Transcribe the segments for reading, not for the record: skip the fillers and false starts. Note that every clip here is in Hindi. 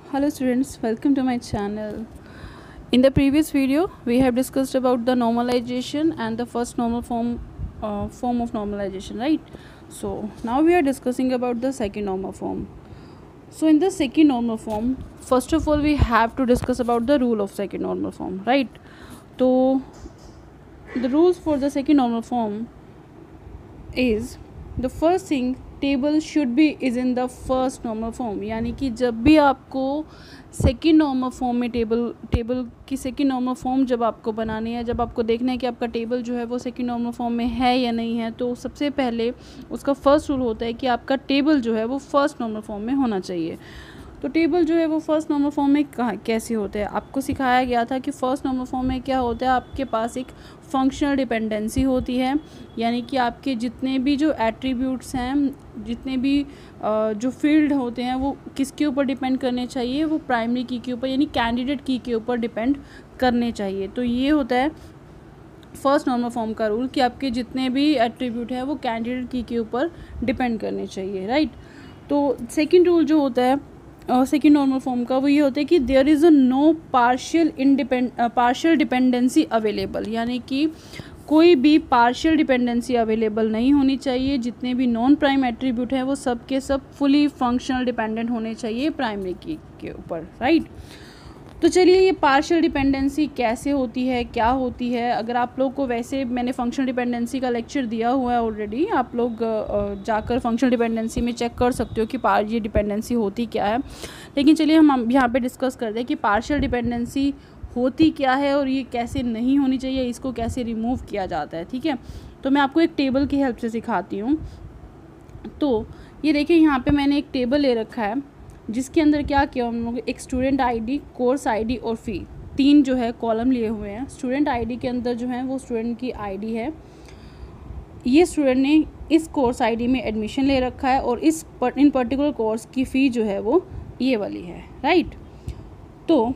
Hello students, welcome to my channel. In the previous video, we have discussed about the normalization and the first normal form of normalization, right? So now we are discussing about the second normal form. So in the second normal form, first of all we have to discuss about the rule of second normal form, right? So the rules for the second normal form is the first thing, table should be is in the first normal form, यानी कि जब भी आपको सेकेंड नॉर्मल फॉर्म में टेबल की सेकेंड नॉर्मल फॉर्म जब आपको बनानी है, जब आपको देखना है कि आपका टेबल जो है वो सेकेंड नॉर्मल फॉर्म में है या नहीं है, तो सबसे पहले उसका फर्स्ट रूल होता है कि आपका टेबल जो है वो फर्स्ट नॉर्मल फॉर्म में होना चाहिए। तो टेबल जो है वो फर्स्ट नॉर्मल फॉर्म में कैसे होते हैं, आपको सिखाया गया था कि फ़र्स्ट नॉर्मल फॉर्म में क्या होता है, आपके पास एक फंक्शनल डिपेंडेंसी होती है, यानी कि आपके जितने भी जो एट्रीब्यूट्स हैं, जितने भी जो फील्ड होते हैं वो किसके ऊपर डिपेंड करने चाहिए, वो प्राइमरी की के ऊपर यानी कैंडिडेट की के ऊपर डिपेंड करने चाहिए। तो ये होता है फर्स्ट नॉर्मल फॉर्म का रूल कि आपके जितने भी एट्रीब्यूट हैं वो कैंडिडेट की के ऊपर डिपेंड करने चाहिए, राइट। तो सेकेंड रूल जो होता है सेकेंड नॉर्मल फॉर्म का वो ये होता है कि there is a no partial dependency available, यानी कि कोई भी पार्शियल डिपेंडेंसी अवेलेबल नहीं होनी चाहिए। जितने भी नॉन प्राइम एट्रीब्यूट हैं वो सब के सब फुली फंक्शनल डिपेंडेंट होने चाहिए प्राइमरी की के ऊपर, राइट। तो चलिए ये पार्शियल डिपेंडेंसी कैसे होती है, क्या होती है। अगर आप लोग को वैसे मैंने फंक्शनल डिपेंडेंसी का लेक्चर दिया हुआ है ऑलरेडी, आप लोग जाकर फंक्शनल डिपेंडेंसी में चेक कर सकते हो कि ये डिपेंडेंसी होती क्या है। लेकिन चलिए हम यहाँ पे डिस्कस करते हैं कि पार्शियल डिपेंडेंसी होती क्या है और ये कैसे नहीं होनी चाहिए, इसको कैसे रिमूव किया जाता है, ठीक है। तो मैं आपको एक टेबल की हेल्प से सिखाती हूँ। तो ये देखिए यहाँ पे मैंने एक टेबल ले रखा है जिसके अंदर क्या किया हम लोग, एक स्टूडेंट आईडी, कोर्स आईडी और फ़ी, तीन जो है कॉलम लिए हुए हैं। स्टूडेंट आईडी के अंदर जो है वो स्टूडेंट की आईडी है, ये स्टूडेंट ने इस कोर्स आईडी में एडमिशन ले रखा है और इन पर्टिकुलर कोर्स की फ़ी जो है वो ये वाली है, राइट। तो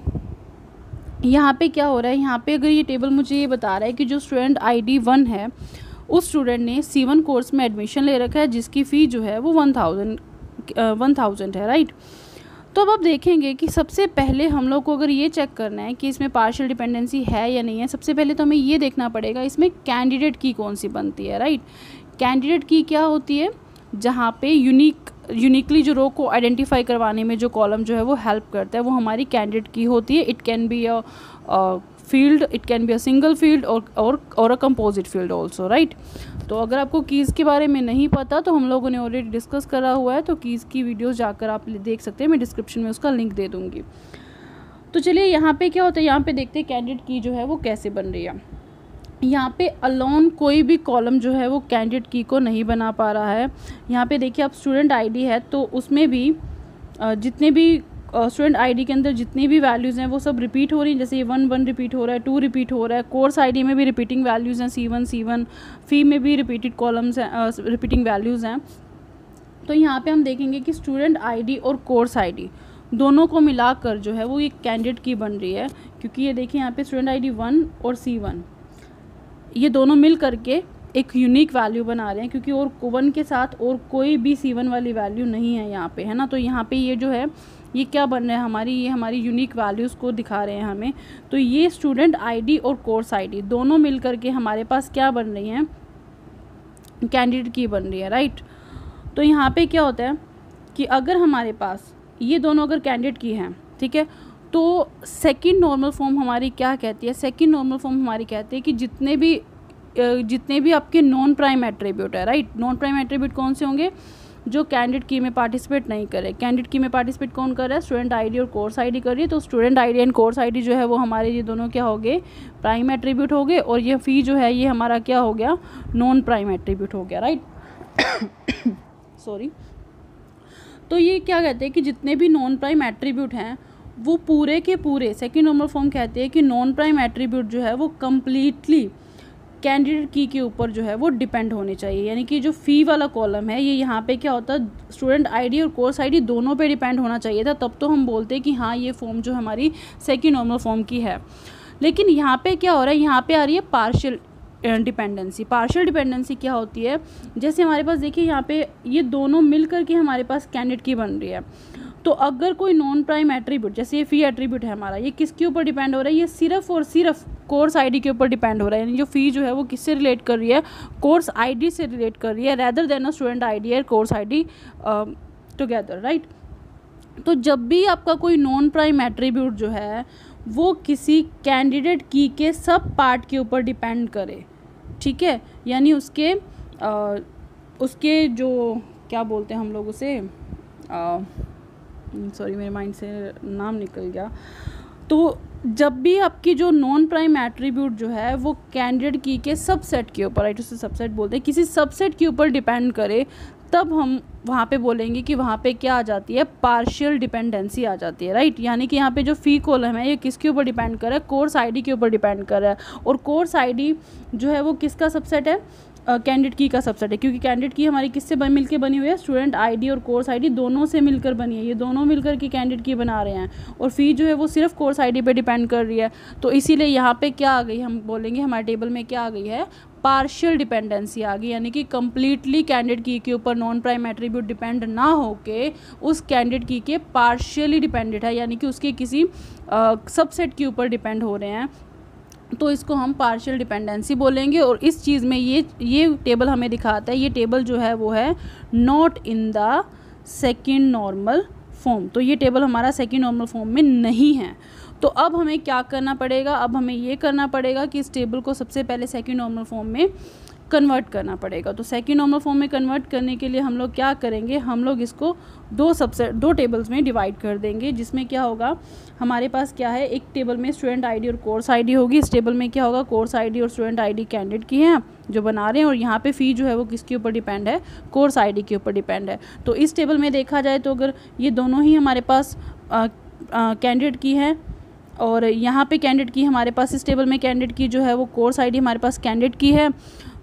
यहाँ पे क्या हो रहा है, यहाँ पे अगर ये टेबल मुझे ये बता रहा है कि जो स्टूडेंट आईडी 1 है उस स्टूडेंट ने C1 कोर्स में एडमिशन ले रखा है जिसकी फ़ी जो है वो 1000 है, राइट। तो अब आप देखेंगे कि सबसे पहले हम लोग को अगर ये चेक करना है कि इसमें पार्शियल डिपेंडेंसी है या नहीं है, सबसे पहले तो हमें ये देखना पड़ेगा इसमें कैंडिडेट की कौन सी बनती है, राइट। कैंडिडेट की क्या होती है, जहाँ पे यूनिकली जो रो को आइडेंटिफाई करवाने में जो कॉलम जो है वो हेल्प करता है, वो हमारी कैंडिडेट की होती है। It can be a field, it can be a single field और a composite field also, right. तो अगर आपको कीज़ के बारे में नहीं पता तो हम लोगों ने ऑलरेडी डिस्कस करा हुआ है, तो कीज़ की वीडियोस जाकर आप देख सकते हैं, मैं डिस्क्रिप्शन में उसका लिंक दे दूँगी। तो चलिए यहाँ पे क्या होता है, यहाँ पे देखते हैं कैंडिडेट की जो है वो कैसे बन रही है। यहाँ पे अलोन कोई भी कॉलम जो है वो कैंडिडेट की को नहीं बना पा रहा है। यहाँ पे देखिए आप स्टूडेंट आईडी है तो उसमें भी जितने भी स्टूडेंट आईडी के अंदर जितनी भी वैल्यूज़ हैं वो सब रिपीट हो रही हैं, जैसे ये 1 रिपीट हो रहा है, 2 रिपीट हो रहा है। कोर्स आईडी में भी रिपीटिंग वैल्यूज़ हैं, C1 फ़ी में भी रिपीटेड कॉलम्स हैं, रिपीटिंग वैल्यूज़ हैं। तो यहाँ पे हम देखेंगे कि स्टूडेंट आईडी और कोर्स आईडी दोनों को मिलाकर जो है वो एक कैंडिडेट की बन रही है, क्योंकि ये देखिए यहाँ पे स्टूडेंट आईडी 1 और C1 ये दोनों मिल करके एक यूनिक वैल्यू बना रहे हैं, क्योंकि और 1 के साथ और कोई भी C1 वाली वैल्यू नहीं है यहाँ पे, है ना। तो यहाँ पे ये जो है ये क्या बन रहा है, ये हमारी यूनिक वैल्यूज़ को दिखा रहे हैं हमें। तो ये स्टूडेंट आईडी और कोर्स आईडी दोनों मिल करके हमारे पास क्या बन रही हैं, कैंडिडेट की बन रही है, राइट। तो यहाँ पे क्या होता है कि अगर हमारे पास ये दोनों अगर कैंडिडेट की हैं, ठीक है, तो सेकेंड नॉर्मल फॉर्म हमारी क्या कहती है, सेकेंड नॉर्मल फॉर्म हमारी कहती है कि जितने भी आपके नॉन प्राइम एट्रीब्यूट है, राइट। नॉन प्राइम एट्रीब्यूट कौन से होंगे, जो कैंडिडेट की में पार्टिसिपेट नहीं करे। कैंडिडेट की में पार्टिसिपेट कौन कर रहा है, स्टूडेंट आईडी और कोर्स आईडी कर रही है। तो student ID and course ID जो है वो हमारे ये दोनों क्या हो गए, प्राइम एट्रीब्यूट हो गए, और ये फ़ी जो है ये हमारा क्या हो गया, नॉन प्राइम एट्रीब्यूट हो गया, राइट। सॉरी। तो ये क्या कहते हैं कि जितने भी नॉन प्राइम एट्रीब्यूट हैं वो पूरे के पूरे, सेकेंड नॉर्मल फॉर्म कहते हैं कि नॉन प्राइम एट्रीब्यूट जो है वो कम्प्लीटली कैंडिडेट की के ऊपर जो है वो डिपेंड होने चाहिए। यानी कि जो फ़ी वाला कॉलम है ये यहाँ पे क्या होता है, स्टूडेंट आईडी और कोर्स आईडी दोनों पे डिपेंड होना चाहिए था, तब तो हम बोलते हैं कि हाँ ये फॉर्म जो हमारी सेकेंड नॉर्मल फॉर्म की है। लेकिन यहाँ पे क्या हो रहा है, यहाँ पे आ रही है पार्शियल डिपेंडेंसी। पार्शियल डिपेंडेंसी क्या होती है, जैसे हमारे पास देखिए यहाँ पे ये दोनों मिल करके हमारे पास कैंडिडेट की बन रही है। तो अगर कोई नॉन प्राइम एट्रीब्यूट, जैसे ये फ़ी एट्रीब्यूट है हमारा, ये किसके ऊपर डिपेंड हो रहा है, ये सिर्फ और सिर्फ कोर्स आईडी के ऊपर डिपेंड हो रहा है। यानी जो फ़ी जो है वो किससे रिलेट कर रही है, कोर्स आईडी से रिलेट कर रही है, rather than a student ID और कोर्स आईडी टुगेदर, राइट। तो जब भी आपका कोई नॉन प्राइम एट्रीब्यूट जो है वो किसी कैंडिडेट की के सब पार्ट के ऊपर डिपेंड करे, ठीक है, यानी उसके उसके जो क्या बोलते हैं हम लोग उसे, सॉरी मेरे माइंड से नाम निकल गया। तो जब भी आपकी जो नॉन प्राइम एट्रीब्यूट जो है वो कैंडिडेट की के सबसेट के ऊपर, राइट, उसे सबसेट बोलते हैं, किसी सबसेट के ऊपर डिपेंड करे, तब हम वहाँ पे बोलेंगे कि वहाँ पे क्या आ जाती है, पार्शियल डिपेंडेंसी आ जाती है, राइट। यानी कि यहाँ पे जो फ़ी कॉलम है ये किसके ऊपर डिपेंड कर रहा है, कोर्स आईडी के ऊपर डिपेंड कर रहा है। और कोर्स आईडी जो है वो किसका सबसेट है, कैंडिडेट की का सबसेट है, क्योंकि कैंडिडेट की हमारी किससे मिलकर बनी हुई है, स्टूडेंट आईडी और कोर्स आईडी दोनों से मिलकर बनी है, ये दोनों मिलकर के कैंडिडेट की बना रहे हैं। और फ़ी जो है वो सिर्फ कोर्स आईडी पे डिपेंड कर रही है। तो इसीलिए यहाँ पे क्या आ गई, हम बोलेंगे हमारे टेबल में क्या आ गई है, पार्शियल डिपेंडेंसी आ गई। यानी कि कम्प्लीटली कैंडिडेट की के ऊपर नॉन प्राइम एट्रीब्यूट डिपेंड ना होके उस कैंडिडेट की के पार्शियली डिपेंडेंट है, यानी कि उसके किसी सबसेट के ऊपर डिपेंड हो रहे हैं, तो इसको हम पार्शियल डिपेंडेंसी बोलेंगे। और इस चीज़ में ये टेबल हमें दिखाता है, ये टेबल जो है वो है not in the second normal form. तो ये टेबल हमारा सेकंड नॉर्मल फॉर्म में नहीं है। तो अब हमें क्या करना पड़ेगा, अब हमें ये करना पड़ेगा कि इस टेबल को सबसे पहले सेकंड नॉर्मल फॉर्म में कन्वर्ट करना पड़ेगा। तो सेकंड नॉर्मल फॉर्म में कन्वर्ट करने के लिए हम लोग क्या करेंगे, हम लोग इसको दो टेबल्स में डिवाइड कर देंगे, जिसमें क्या होगा, हमारे पास क्या है, एक टेबल में स्टूडेंट आईडी और कोर्स आईडी होगी, इस टेबल में क्या होगा, कोर्स आईडी और स्टूडेंट आईडी कैंडिडेट की हैं जो बना रहे हैं, और यहाँ पे फ़ी जो है वो किसके ऊपर डिपेंड है, कोर्स आईडी के ऊपर डिपेंड है। तो इस टेबल में देखा जाए तो अगर ये दोनों ही हमारे पास कैंडिडेट की है, और यहाँ पे कैंडिडेट की हमारे पास इस टेबल में कैंडिडेट की जो है वो कोर्स आईडी हमारे पास कैंडिडेट की है,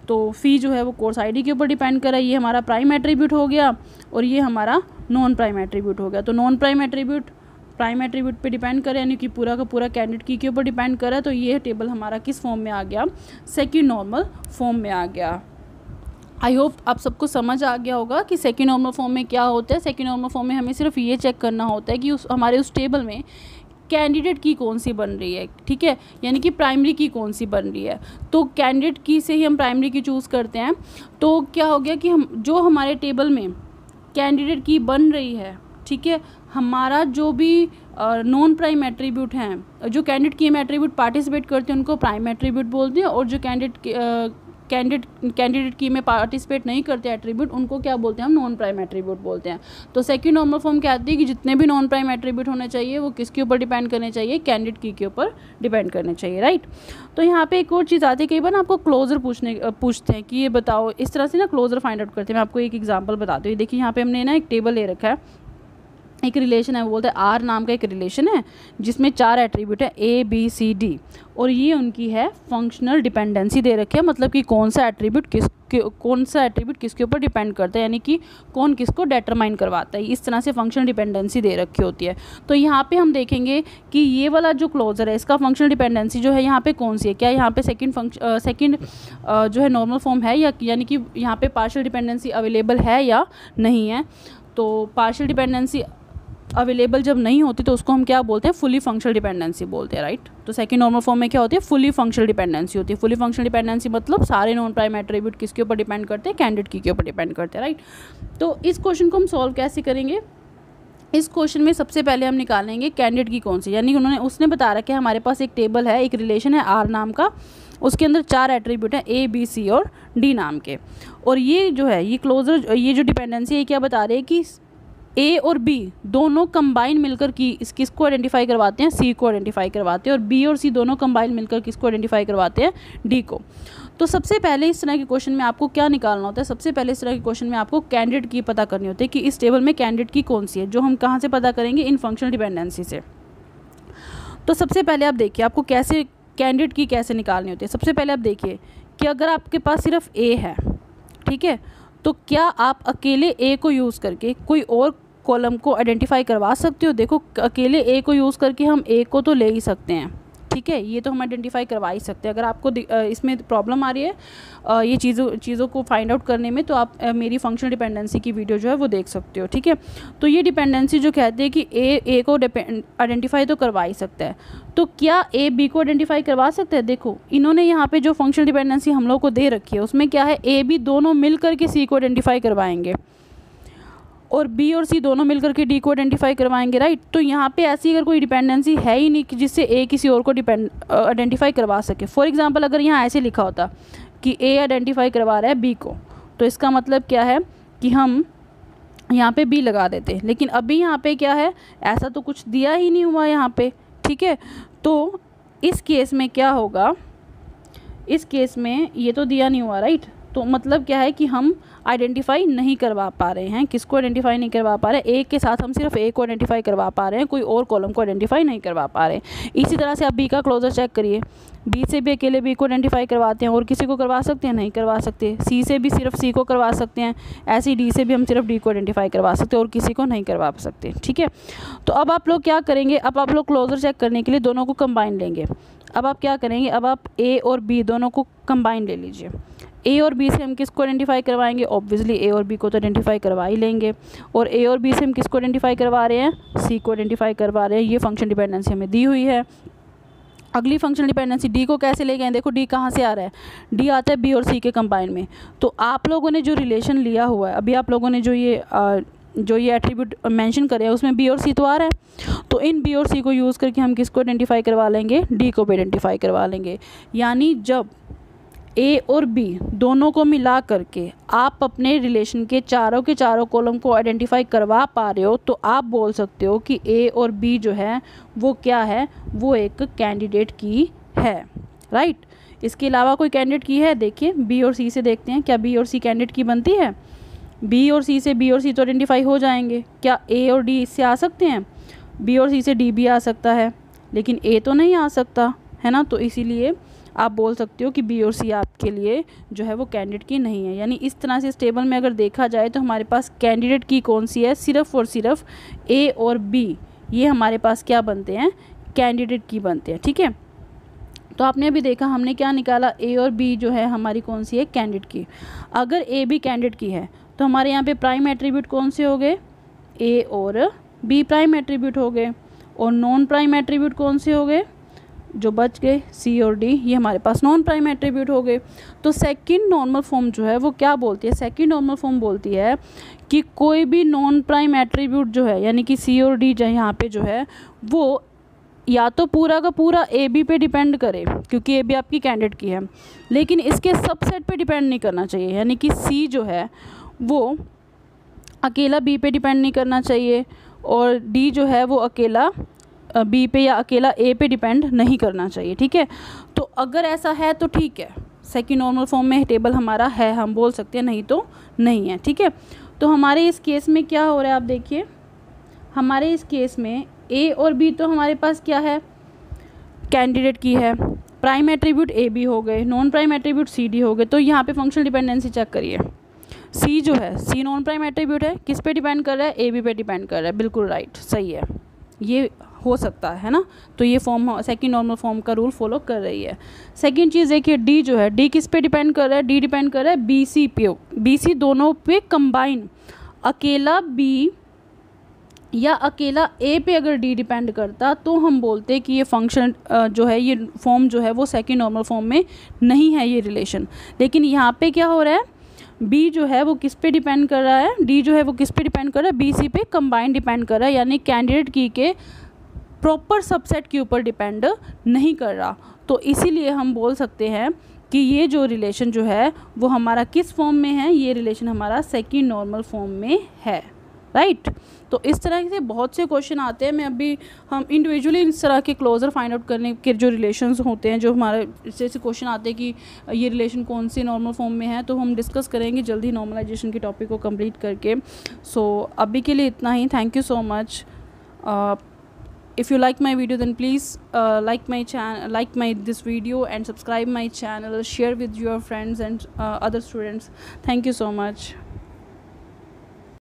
तो फ़ी जो है वो कोर्स आईडी के ऊपर डिपेंड कर रहा है। ये हमारा प्राइम एट्रीब्यूट हो गया और ये हमारा नॉन प्राइम एट्रीब्यूट हो गया। तो non prime attribute prime attribute पे डिपेंड करे, यानी कि पूरा का पूरा कैंडिडेट की के ऊपर डिपेंड कर रहा है। तो ये टेबल हमारा किस फॉर्म में आ गया, सेकेंड नॉर्मल फॉर्म में आ गया। आई होप आप सबको समझ आ गया होगा कि सेकेंड नॉर्मल फॉर्म में क्या होता है। सेकेंड नॉर्मल फॉर्म में हमें सिर्फ ये चेक करना होता है कि हमारे उस टेबल में कैंडिडेट की कौन सी बन रही है, ठीक है, यानी कि प्राइमरी की कौन सी बन रही है। तो कैंडिडेट की से ही हम प्राइमरी की चूज़ करते हैं। तो क्या हो गया कि हम जो हमारे टेबल में कैंडिडेट की बन रही है, ठीक है, हमारा जो भी नॉन प्राइम एट्रीब्यूट हैं, जो कैंडिडेट की में एट्रीब्यूट पार्टिसिपेट करते हैं उनको प्राइम एट्रीब्यूट बोलते हैं, और जो कैंडिडेट की में पार्टिसिपेट नहीं करते एट्रीब्यूट उनको क्या बोलते हैं, हम नॉन प्राइम एट्रीब्यूट बोलते हैं। तो सेकंड नॉर्मल फॉर्म कहती है कि जितने भी नॉन प्राइम एट्रीब्यूट होने चाहिए वो किसके ऊपर डिपेंड करने चाहिए, कैंडिडेट की के ऊपर डिपेंड करने चाहिए, राइट। तो यहाँ पे एक और चीज़ आती है, कई बार ना आपको क्लोजर पूछते हैं कि ये बताओ, इस तरह से ना क्लोजर फाइंड आउट करते हैं। मैं आपको एक एग्जाम्पल बताती हूँ। देखिए यहाँ पे हमने ना एक टेबल ले रखा है, एक रिलेशन है, वो बोलते हैं आर नाम का एक रिलेशन है जिसमें 4 एट्रीब्यूट है ए बी सी डी, और ये उनकी है फंक्शनल डिपेंडेंसी दे रखी है, मतलब कि कौन सा एट्रीब्यूट किसके ऊपर डिपेंड करता है, यानी कि कौन किसको डिटरमाइन करवाता है। इस तरह से फंक्शनल डिपेंडेंसी दे रखी होती है। तो यहाँ पे हम देखेंगे कि ये वाला जो क्लोजर है इसका फंक्शनल डिपेंडेंसी जो है यहाँ पे कौन सी है, क्या यहाँ पे सेकंड जो है नॉर्मल फॉर्म है, या यानी कि यहाँ पे पार्शियल डिपेंडेंसी अवेलेबल है या नहीं है। तो पार्शियल डिपेंडेंसी अवेलेबल जब नहीं होती तो उसको हम क्या बोलते हैं, फुली फंक्शनल डिपेंडेंसी बोलते हैं, राइट। तो सेकंड नॉर्मल फॉर्म में क्या होती है, फुली फंक्शनल डिपेंडेंसी होती है। फुली फंक्शनल डिपेंडेंसी मतलब सारे नॉन प्राइम एट्रीब्यूट किसके ऊपर डिपेंड करते हैं, कैंडिडेट की के ऊपर डिपेंड करते हैं, राइट। तो इस क्वेश्चन को हम सॉल्व कैसे करेंगे, इस क्वेश्चन में सबसे पहले हम निकालेंगे कैंडिडेट की कौन सी, यानी कि उसने बता रखा है हमारे पास एक टेबल है, एक रिलेशन है आर नाम का, उसके अंदर 4 एट्रीब्यूट हैं ए बी सी और डी नाम के, और ये जो है ये क्लोजर, ये जो डिपेंडेंसी है क्या बता रहे हैं कि ए और बी दोनों कंबाइन मिलकर किसको आइडेंटिफाई करवाते हैं, सी को आइडेंटिफाई करवाते हैं, और बी और सी दोनों कंबाइन मिलकर किसको आइडेंटिफाई करवाते हैं, डी को। तो सबसे पहले इस तरह के क्वेश्चन में आपको क्या निकालना होता है, सबसे पहले इस तरह के क्वेश्चन में आपको कैंडिडेट की पता करनी होती है कि इस टेबल में कैंडिडेट की कौन सी है, जो हम कहाँ से पता करेंगे, इन फंक्शनल डिपेंडेंसी से। तो सबसे पहले आप देखिए आपको कैसे कैंडिडेट की कैसे निकालनी होती है। सबसे पहले आप देखिए कि अगर आपके पास सिर्फ ए है, ठीक है, तो क्या आप अकेले ए को यूज़ करके कोई और कॉलम को आइडेंटिफाई करवा सकते हो। देखो अकेले ए को यूज़ करके हम ए को तो ले ही सकते हैं, ठीक ठीक है, ये तो हम आइडेंटिफाई करवा ही सकते हैं। अगर आपको इसमें प्रॉब्लम आ रही है ये चीज़ों को फाइंड आउट करने में, तो आप मेरी फंक्शनल डिपेंडेंसी की वीडियो जो है वो देख सकते हो, ठीक है। तो ये डिपेंडेंसी जो कहते हैं कि ए को आइडेंटिफाई तो करवा ही सकता है, तो क्या ए बी को आइडेंटिफाई करवा सकता है? देखो इन्होंने यहाँ पे जो फंक्शनल डिपेंडेंसी हम लोग को दे रखी है उसमें क्या है, ए बी दोनों मिल करके सी को आइडेंटिफाई करवाएंगे और बी और सी दोनों मिलकर के डी को आइडेंटिफाई करवाएंगे, राइट। तो यहाँ पे ऐसी अगर कोई डिपेंडेंसी है ही नहीं कि जिससे ए किसी और को आइडेंटिफाई करवा सके। फॉर एग्जांपल अगर यहाँ ऐसे लिखा होता कि ए आइडेंटिफाई करवा रहा है बी को, तो इसका मतलब क्या है कि हम यहाँ पे बी लगा देते, लेकिन अभी यहाँ पे क्या है, ऐसा तो कुछ दिया ही नहीं हुआ यहाँ पे, ठीक है। तो इस केस में क्या होगा, इस केस में ये तो दिया नहीं हुआ, राइट। तो मतलब क्या है कि हम आइडेंटिफाई नहीं करवा पा रहे हैं। किसको आइडेंटिफाई नहीं करवा पा रहे हैं? ए के साथ हम सिर्फ ए को आइडेंटिफाई करवा पा रहे हैं, कोई और कॉलम को आइडेंटिफाई नहीं करवा पा रहे हैं। इसी तरह से आप बी का क्लोजर चेक करिए, बी से भी अकेले बी को आइडेंटिफाई करवाते हैं और किसी को करवा सकते हैं? नहीं करवा सकते। सी से भी सिर्फ सी को करवा सकते हैं, ऐसे ही डी से भी हम सिर्फ डी को आइडेंटिफाई करवा सकते हैं और किसी को नहीं करवा सकते, ठीक है। तो अब आप लोग क्या करेंगे, अब आप लोग क्लोजर चेक करने के लिए दोनों को कंबाइन लेंगे। अब आप क्या करेंगे, अब आप ए और बी दोनों को कंबाइन ले लीजिए। ए और बी से हम किसको आइडेंटिफाई करवाएंगे? ऑब्वियसली ए और बी को तो आइडेंटिफाई करवा ही लेंगे, और ए और बी से हम किसको आइडेंटिफाई करवा रहे हैं? सी को आइडेंटिफाई करवा रहे हैं। ये फंक्शन डिपेंडेंसी हमें दी हुई है। अगली फंक्शनल डिपेंडेंसी डी को कैसे ले गए? देखो डी कहाँ से आ रहा है, डी आता है बी और सी के कंबाइन में। तो आप लोगों ने जो रिलेशन लिया हुआ है, अभी आप लोगों ने जो ये एट्रीब्यूट मेंशन करे हैं उसमें बी और सी तो आ रहा है, तो इन बी और सी को यूज़ करके हम किसको आइडेंटिफाई करवा लेंगे? डी को भी आइडेंटिफाई करवा लेंगे। यानी जब ए और बी दोनों को मिला करके आप अपने रिलेशन के चारों कॉलम को आइडेंटिफाई करवा पा रहे हो, तो आप बोल सकते हो कि ए और बी जो है वो क्या है, वो एक कैंडिडेट की है, राइट। इसके अलावा कोई कैंडिडेट की है? देखिए बी और सी से देखते हैं, क्या बी और सी कैंडिडेट की बनती है? बी और सी से बी और सी तो आइडेंटिफाई हो जाएंगे। क्या ए और डी इससे आ सकते हैं? बी और सी से डी भी आ सकता है, लेकिन ए तो नहीं आ सकता, है ना। तो इसीलिए आप बोल सकते हो कि बी और सी आपके लिए जो है वो कैंडिडेट की नहीं है। यानी इस तरह से इस टेबल में अगर देखा जाए तो हमारे पास कैंडिडेट की कौन सी है? सिर्फ और सिर्फ ए और बी, ये हमारे पास क्या बनते हैं? कैंडिडेट की बनते हैं, ठीक है। तो आपने अभी देखा हमने क्या निकाला, ए और बी जो है हमारी कौन सी है? कैंडिडेट की। अगर ए भी कैंडिडेट की है तो हमारे यहाँ पे प्राइम एट्रीब्यूट कौन से हो गए? ए और बी प्राइम एट्रीब्यूट हो गए, और नॉन प्राइम एट्रीब्यूट कौन से हो गए? जो बच गए सी और डी, ये हमारे पास नॉन प्राइम एट्रीब्यूट हो गए। तो सेकंड नॉर्मल फॉर्म जो है वो क्या बोलती है? सेकंड नॉर्मल फॉर्म बोलती है कि कोई भी नॉन प्राइम एट्रीब्यूट जो है, यानी कि सी और डी जो यहाँ पे जो है वो या तो पूरा का पूरा ए बी पे डिपेंड करे, क्योंकि ए बी आपकी कैंडिडेट की है, लेकिन इसके सबसेट पे डिपेंड नहीं करना चाहिए। यानी कि सी जो है वो अकेला बी पे डिपेंड नहीं करना चाहिए, और डी जो है वो अकेला बी पे या अकेला ए पे डिपेंड नहीं करना चाहिए, ठीक है। तो अगर ऐसा है तो ठीक है, सेकंड नॉर्मल फॉर्म में टेबल हमारा है, हम बोल सकते हैं, नहीं तो नहीं है, ठीक है। तो हमारे इस केस में क्या हो रहा है, आप देखिए हमारे इस केस में ए और बी तो हमारे पास क्या है? कैंडिडेट की है। प्राइम एट्रीब्यूट ए बी हो गए, non prime attribute C D हो गए। तो यहाँ पे फंक्शनल डिपेंडेंसी चेक करिए, सी जो है, सी नॉन प्राइम एट्रीब्यूट है, किस पे डिपेंड कर रहा है? ए बी पे डिपेंड कर रहा है, बिल्कुल राइट, सही है, ये हो सकता है ना। तो ये फॉर्म सेकंड नॉर्मल फॉर्म का रूल फॉलो कर रही है। सेकंड चीज़ देखिए, डी जो है, डी किस पे डिपेंड कर रहा है? डी डिपेंड कर रहा है बी सी पे, बी सी दोनों पे कंबाइन। अकेला बी या अकेला ए पे अगर डी डिपेंड करता तो हम बोलते कि ये फंक्शन जो है, ये फॉर्म जो है वो सेकंड नॉर्मल फॉर्म में नहीं है ये रिलेशन। लेकिन यहाँ पे क्या हो रहा है, बी जो है वो किस पे डिपेंड कर रहा है? डी जो है वो किस पे डिपेंड कर रहा है? बी सी पे कंबाइन डिपेंड कर रहा है, यानी कैंडिडेट की के प्रॉपर सबसेट के ऊपर डिपेंड नहीं कर रहा। तो इसीलिए हम बोल सकते हैं कि ये जो रिलेशन जो है वो हमारा किस फॉर्म में है? ये रिलेशन हमारा सेकंड नॉर्मल फॉर्म में है, राइट। तो इस तरह से बहुत से क्वेश्चन आते हैं। हम इंडिविजुअली इस तरह के क्लोजर फाइंड आउट करने के जो रिलेशंस होते हैं, जो हमारे जैसे क्वेश्चन आते हैं कि ये रिलेशन कौन सी नॉर्मल फॉर्म में है, तो हम डिस्कस करेंगे जल्दी नॉर्मलाइजेशन के टॉपिक को कंप्लीट करके। सो अभी के लिए इतना ही। Thank you so much. If you like my video, then please like this video and subscribe my channel, share with your friends and other students. Thank you so much.